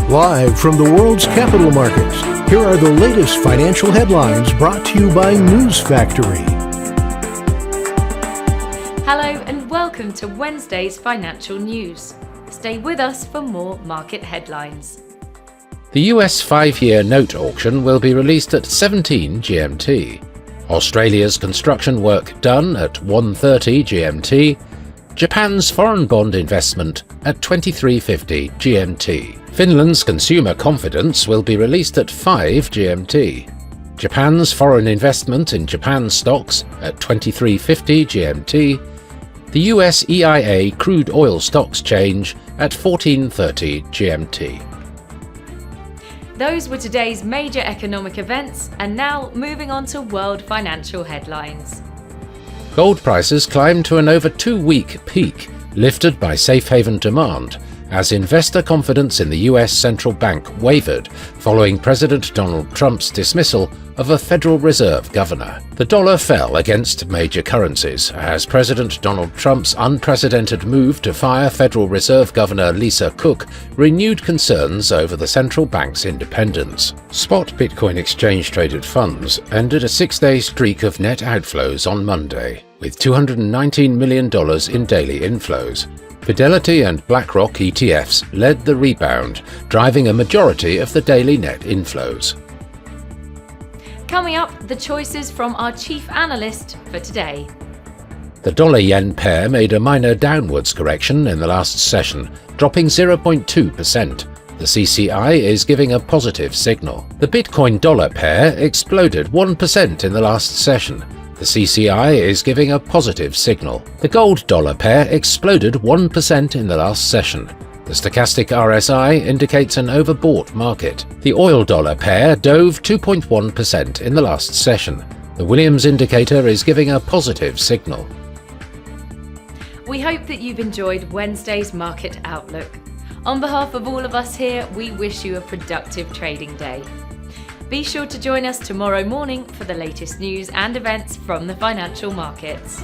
Live from the world's capital markets, here are the latest financial headlines brought to you by News Factory. Hello and welcome to Wednesday's financial news. Stay with us for more market headlines. The US 5-year note auction will be released at 17 GMT. Australia's construction work done at 1:30 GMT. Japan's foreign bond investment at 23:50 GMT. Finland's consumer confidence will be released at 5 GMT. Japan's foreign investment in Japan stocks at 23:50 GMT. The US EIA crude oil stocks change at 14:30 GMT. Those were today's major economic events, and now moving on to world financial headlines. Gold prices climbed to an over 2-week peak, lifted by safe haven demand, as investor confidence in the US central bank wavered following President Donald Trump's dismissal of a Federal Reserve governor. The dollar fell against major currencies as President Donald Trump's unprecedented move to fire Federal Reserve Governor Lisa Cook renewed concerns over the central bank's independence. Spot Bitcoin exchange-traded funds ended a 6-day streak of net outflows on Monday, with $219 million in daily inflows. Fidelity and BlackRock ETFs led the rebound, driving a majority of the daily net inflows. Coming up, the choices from our chief analyst for today. The dollar-yen pair made a minor downwards correction in the last session, dropping 0.2%. The CCI is giving a positive signal. The Bitcoin dollar pair exploded 1% in the last session. The CCI is giving a positive signal. The gold dollar pair exploded 1% in the last session. The stochastic RSI indicates an overbought market. The oil dollar pair dove 2.1% in the last session. The Williams indicator is giving a positive signal. We hope that you've enjoyed Wednesday's market outlook. On behalf of all of us here, we wish you a productive trading day. Be sure to join us tomorrow morning for the latest news and events from the financial markets.